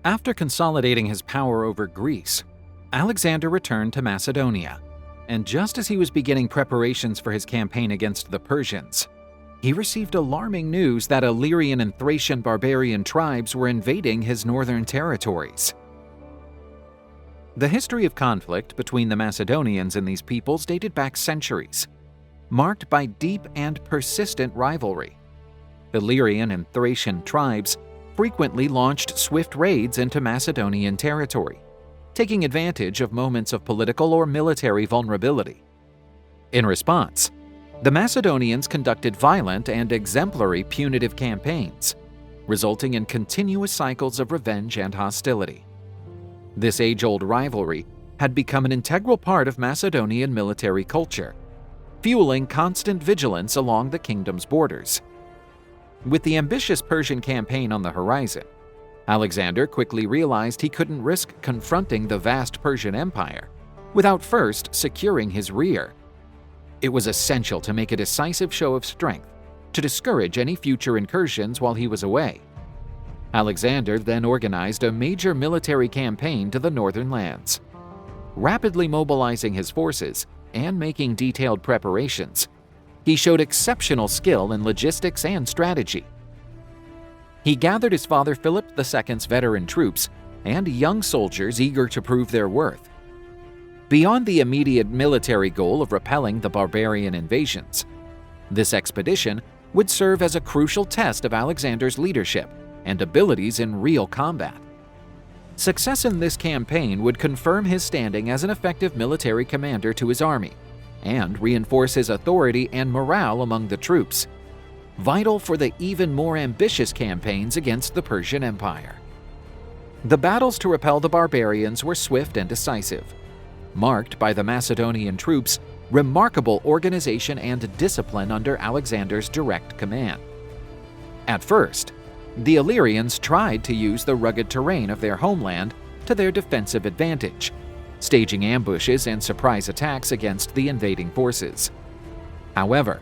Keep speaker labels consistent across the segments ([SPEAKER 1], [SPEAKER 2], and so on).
[SPEAKER 1] After consolidating his power over Greece, Alexander returned to Macedonia, and just as he was beginning preparations for his campaign against the Persians, he received alarming news that Illyrian and Thracian barbarian tribes were invading his northern territories. The history of conflict between the Macedonians and these peoples dated back centuries, marked by deep and persistent rivalry. Illyrian and Thracian tribes frequently launched swift raids into Macedonian territory, taking advantage of moments of political or military vulnerability. In response, the Macedonians conducted violent and exemplary punitive campaigns, resulting in continuous cycles of revenge and hostility. This age-old rivalry had become an integral part of Macedonian military culture, fueling constant vigilance along the kingdom's borders. With the ambitious Persian campaign on the horizon, Alexander quickly realized he couldn't risk confronting the vast Persian Empire without first securing his rear. It was essential to make a decisive show of strength to discourage any future incursions while he was away. Alexander then organized a major military campaign to the northern lands. Rapidly mobilizing his forces and making detailed preparations, he showed exceptional skill in logistics and strategy. He gathered his father Philip II's veteran troops and young soldiers eager to prove their worth. Beyond the immediate military goal of repelling the barbarian invasions, this expedition would serve as a crucial test of Alexander's leadership and abilities in real combat. Success in this campaign would confirm his standing as an effective military commander to his army and reinforce his authority and morale among the troops, vital for the even more ambitious campaigns against the Persian Empire. The battles to repel the barbarians were swift and decisive, marked by the Macedonian troops' remarkable organization and discipline under Alexander's direct command. At first, the Illyrians tried to use the rugged terrain of their homeland to their defensive advantage, staging ambushes and surprise attacks against the invading forces. However,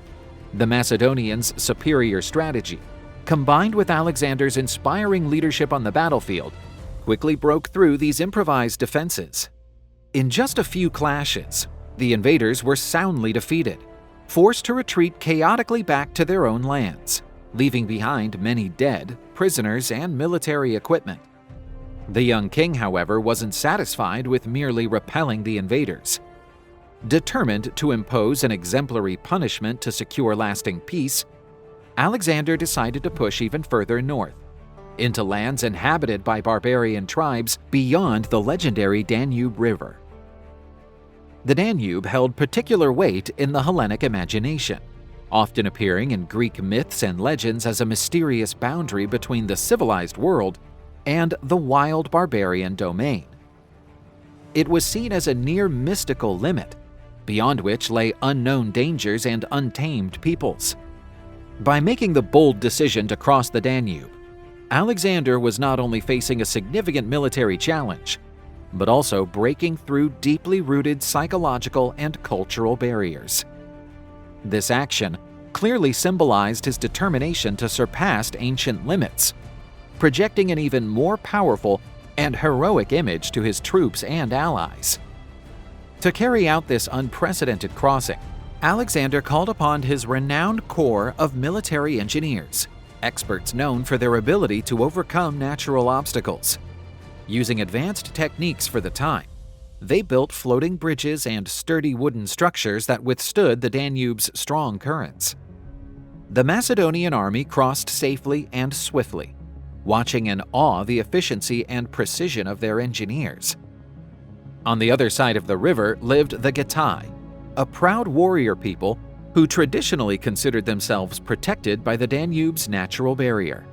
[SPEAKER 1] the Macedonians' superior strategy, combined with Alexander's inspiring leadership on the battlefield, quickly broke through these improvised defenses. In just a few clashes, the invaders were soundly defeated, forced to retreat chaotically back to their own lands, leaving behind many dead, prisoners, and military equipment. The young king, however, wasn't satisfied with merely repelling the invaders. Determined to impose an exemplary punishment to secure lasting peace, Alexander decided to push even further north, into lands inhabited by barbarian tribes beyond the legendary Danube River. The Danube held particular weight in the Hellenic imagination, often appearing in Greek myths and legends as a mysterious boundary between the civilized world and the wild barbarian domain. It was seen as a near mystical limit, beyond which lay unknown dangers and untamed peoples. By making the bold decision to cross the Danube, Alexander was not only facing a significant military challenge, but also breaking through deeply rooted psychological and cultural barriers. This action clearly symbolized his determination to surpass ancient limits, projecting an even more powerful and heroic image to his troops and allies. To carry out this unprecedented crossing, Alexander called upon his renowned corps of military engineers, experts known for their ability to overcome natural obstacles. Using advanced techniques for the time, they built floating bridges and sturdy wooden structures that withstood the Danube's strong currents. The Macedonian army crossed safely and swiftly, watching in awe the efficiency and precision of their engineers. On the other side of the river lived the Gatai, a proud warrior people who traditionally considered themselves protected by the Danube's natural barrier.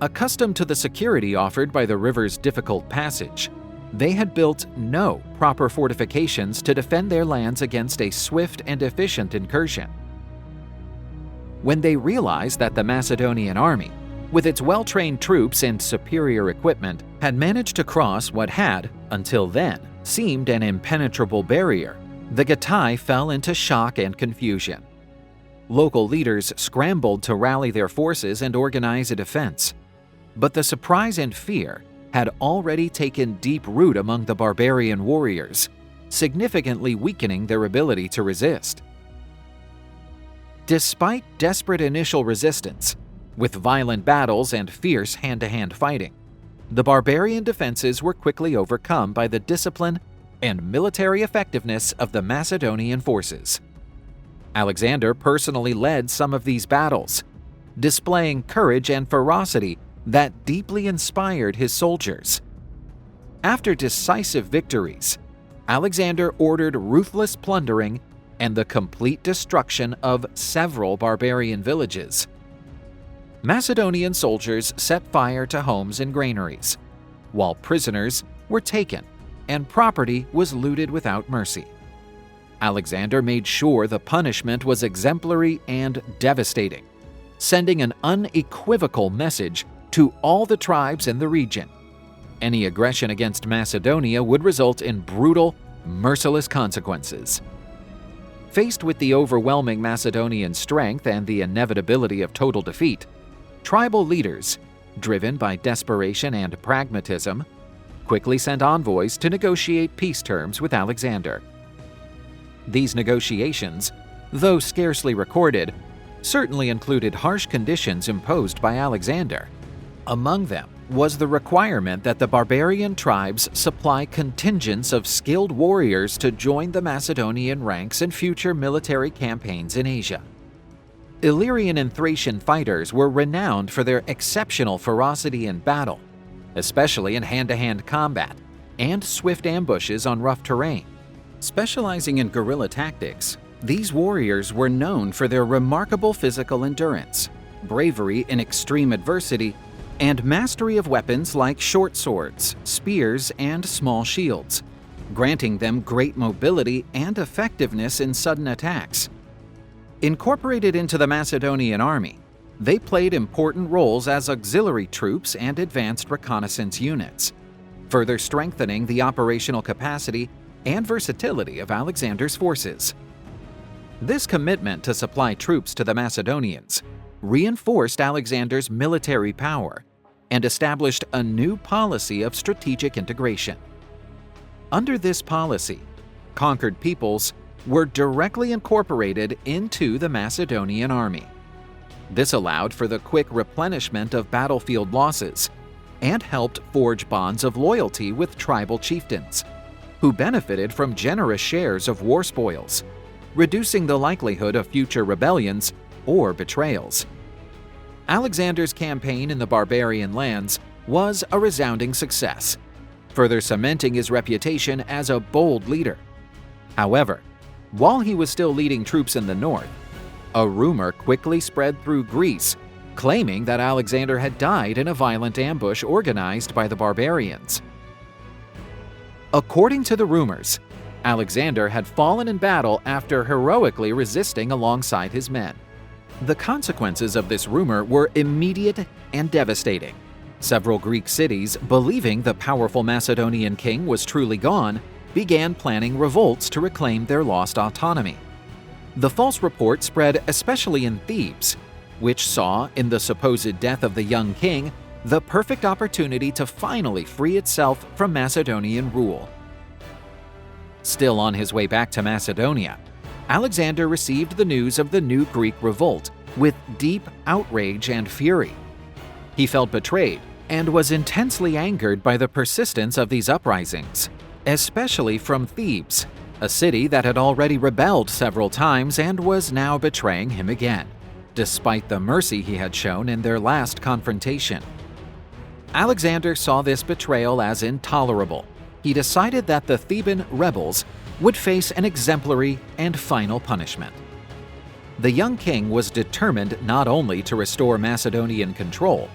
[SPEAKER 1] Accustomed to the security offered by the river's difficult passage, they had built no proper fortifications to defend their lands against a swift and efficient incursion. When they realized that the Macedonian army, with its well-trained troops and superior equipment, had managed to cross what had, until then, seemed an impenetrable barrier, the Gatai fell into shock and confusion. Local leaders scrambled to rally their forces and organize a defense, but the surprise and fear had already taken deep root among the barbarian warriors, significantly weakening their ability to resist. Despite desperate initial resistance, with violent battles and fierce hand-to-hand fighting, the barbarian defenses were quickly overcome by the discipline and military effectiveness of the Macedonian forces. Alexander personally led some of these battles, displaying courage and ferocity that deeply inspired his soldiers. After decisive victories, Alexander ordered ruthless plundering and the complete destruction of several barbarian villages. Macedonian soldiers set fire to homes and granaries, while prisoners were taken and property was looted without mercy. Alexander made sure the punishment was exemplary and devastating, sending an unequivocal message to all the tribes in the region. Any aggression against Macedonia would result in brutal, merciless consequences. Faced with the overwhelming Macedonian strength and the inevitability of total defeat, tribal leaders, driven by desperation and pragmatism, quickly sent envoys to negotiate peace terms with Alexander. These negotiations, though scarcely recorded, certainly included harsh conditions imposed by Alexander. Among them was the requirement that the barbarian tribes supply contingents of skilled warriors to join the Macedonian ranks in future military campaigns in Asia. Illyrian and Thracian fighters were renowned for their exceptional ferocity in battle, especially in hand-to-hand combat and swift ambushes on rough terrain. Specializing in guerrilla tactics, these warriors were known for their remarkable physical endurance, bravery in extreme adversity, and mastery of weapons like short swords, spears, and small shields, granting them great mobility and effectiveness in sudden attacks. Incorporated into the Macedonian army, they played important roles as auxiliary troops and advanced reconnaissance units, further strengthening the operational capacity and versatility of Alexander's forces. This commitment to supply troops to the Macedonians reinforced Alexander's military power and established a new policy of strategic integration. Under this policy, conquered peoples were directly incorporated into the Macedonian army. This allowed for the quick replenishment of battlefield losses and helped forge bonds of loyalty with tribal chieftains, who benefited from generous shares of war spoils, reducing the likelihood of future rebellions or betrayals. Alexander's campaign in the barbarian lands was a resounding success, further cementing his reputation as a bold leader. However, while he was still leading troops in the north, a rumor quickly spread through Greece, claiming that Alexander had died in a violent ambush organized by the barbarians. According to the rumors, Alexander had fallen in battle after heroically resisting alongside his men. The consequences of this rumor were immediate and devastating. Several Greek cities, believing the powerful Macedonian king was truly gone, began planning revolts to reclaim their lost autonomy. The false report spread especially in Thebes, which saw in the supposed death of the young king the perfect opportunity to finally free itself from Macedonian rule. Still on his way back to Macedonia, Alexander received the news of the new Greek revolt with deep outrage and fury. He felt betrayed and was intensely angered by the persistence of these uprisings, especially from Thebes, a city that had already rebelled several times and was now betraying him again, despite the mercy he had shown in their last confrontation. Alexander saw this betrayal as intolerable. He decided that the Theban rebels would face an exemplary and final punishment. The young king was determined not only to restore Macedonian control,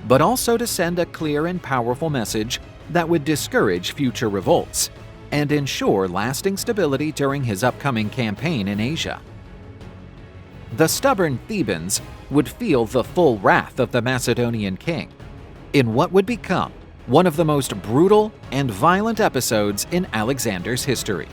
[SPEAKER 1] but also to send a clear and powerful message that would discourage future revolts and ensure lasting stability during his upcoming campaign in Asia. The stubborn Thebans would feel the full wrath of the Macedonian king in what would become one of the most brutal and violent episodes in Alexander's history.